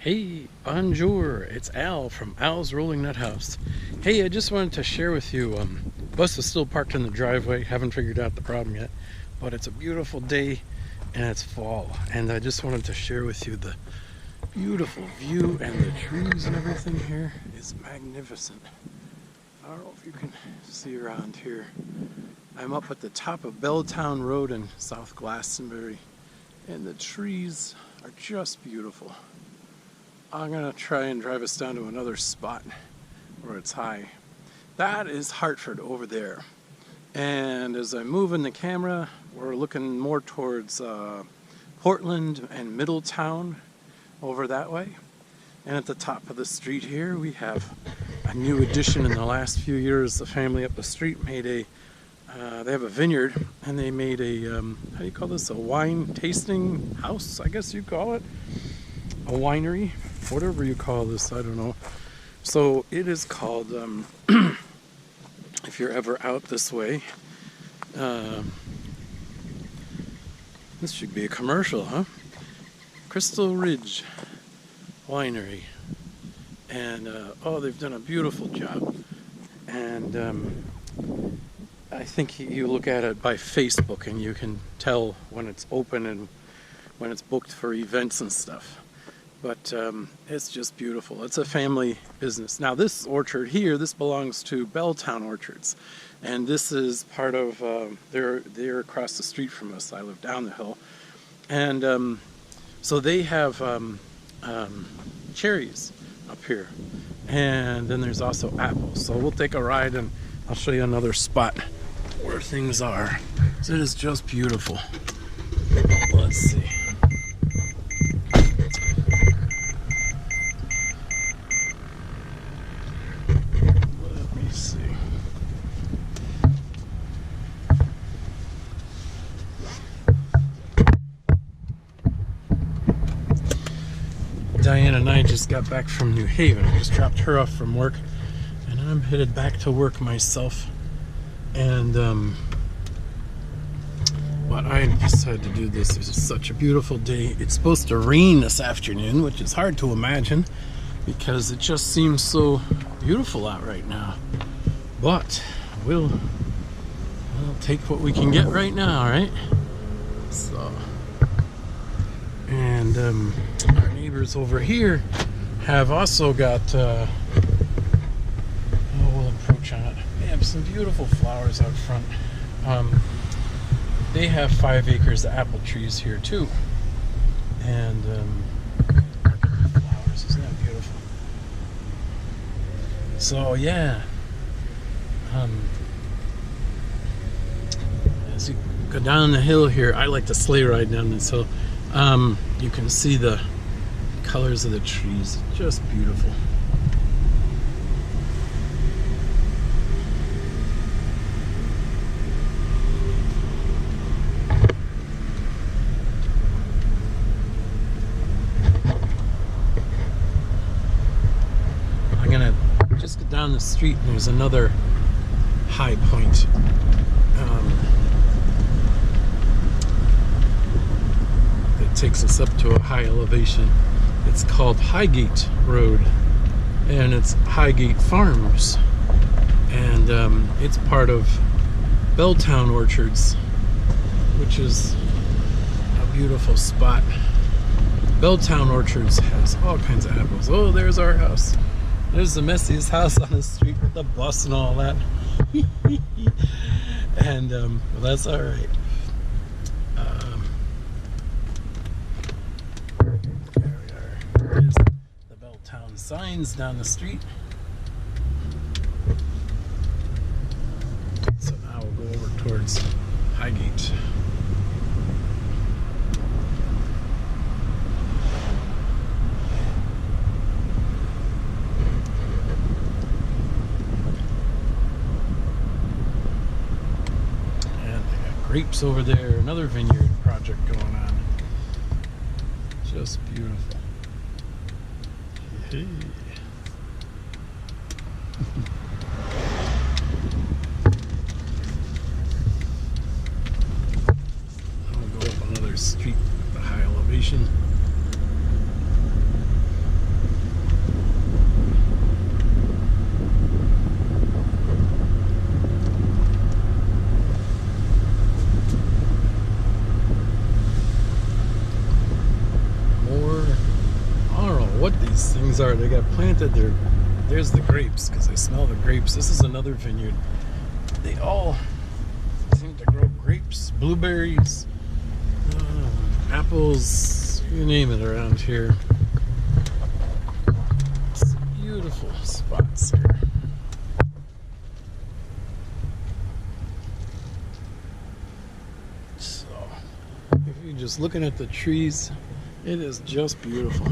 Hey, bonjour, it's Al from Al's Rolling Nut House. Hey, I just wanted to share with you, bus is still parked in the driveway, haven't figured out the problem yet, but it's a beautiful day and it's fall, and I just wanted to share with you the beautiful view, and the trees and everything here is magnificent. I don't know if you can see around here. I'm up at the top of Belltown Road in South Glastonbury, and the trees are just beautiful. I'm gonna try and drive us down to another spot where it's high. That is Hartford over there. And as I'm moving the camera, we're looking more towards Portland and Middletown over that way. And at the top of the street here, we have a new addition in the last few years. The family up the street made they have a vineyard, and they made a, how do you call this? A wine tasting house, I guess you call it. A winery, whatever you call this, I don't know. So it is called, if you're ever out this way, this should be a commercial, huh? Crystal Ridge Winery. And, oh, they've done a beautiful job. And I think you look at it by Facebook and you can tell when it's open and when it's booked for events and stuff. But it's just beautiful. It's a family business. Now this orchard here, this belongs to Belltown Orchards, and this is part of, they're across the street from us. I live down the hill. And so they have cherries up here, and then there's also apples. So we'll take a ride and I'll show you another spot where things are. So it is just beautiful. Let's see. Diane and I just got back from New Haven. I just dropped her off from work, and I'm headed back to work myself. And but I decided to do this. It's such a beautiful day. It's supposed to rain this afternoon, which is hard to imagine because it just seems so beautiful out right now. But we'll take what we can get right now, right? So, and our neighbors over here have also got, we'll approach on it. They have some beautiful flowers out front. They have 5 acres of apple trees here too. And flowers, isn't that beautiful? So yeah, as you go down the hill here, I like to sleigh ride down this hill. You can see the colors of the trees, just beautiful. I'm gonna just go down the street and there's another high point. Takes us up to a high elevation. It's called Highgate Road, and it's Highgate Farms, and it's part of Belltown Orchards, which is a beautiful spot. Belltown Orchards has all kinds of apples. Oh, there's our house. There's the messiest house on the street with the bus and all that. And well, that's all right. The Belltown signs down the street. So now we'll go over towards Highgate. And they got grapes over there, another vineyard project going on. Just beautiful. Hey. I'll go up another street, the high elevation. what these things are. They got planted there. There's the grapes, because I smell the grapes. This is another vineyard. They all seem to grow grapes, blueberries, apples, you name it around here. It's beautiful spots here. So, if you're just looking at the trees, it is just beautiful.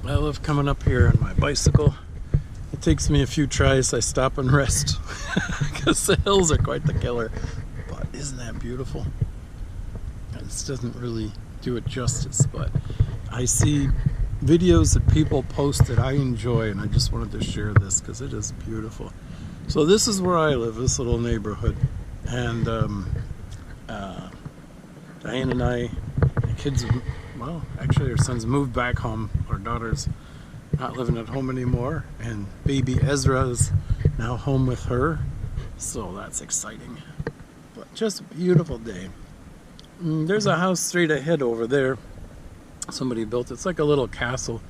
I love coming up here on my bicycle. It takes me a few tries. I stop and rest because the hills are quite the killer. But isn't that beautiful? This doesn't really do it justice, but I see videos that people post that I enjoy, and I just wanted to share this because it is beautiful. So this is where I live, this little neighborhood, and Diane and I, the kids, well, actually our sons moved back home. Our daughter's not living at home anymore, and baby Ezra is now home with her, so that's exciting. But just a beautiful day. There's a house straight ahead over there. Somebody built it. It's like a little castle,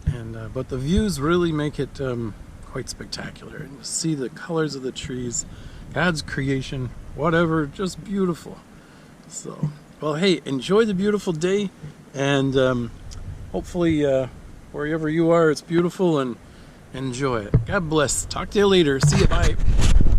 and but the views really make it quite spectacular. And you see the colors of the trees, God's creation, whatever, just beautiful. So, well, hey, enjoy the beautiful day, and hopefully wherever you are, it's beautiful, and enjoy it. God bless. Talk to you later. See you. Bye.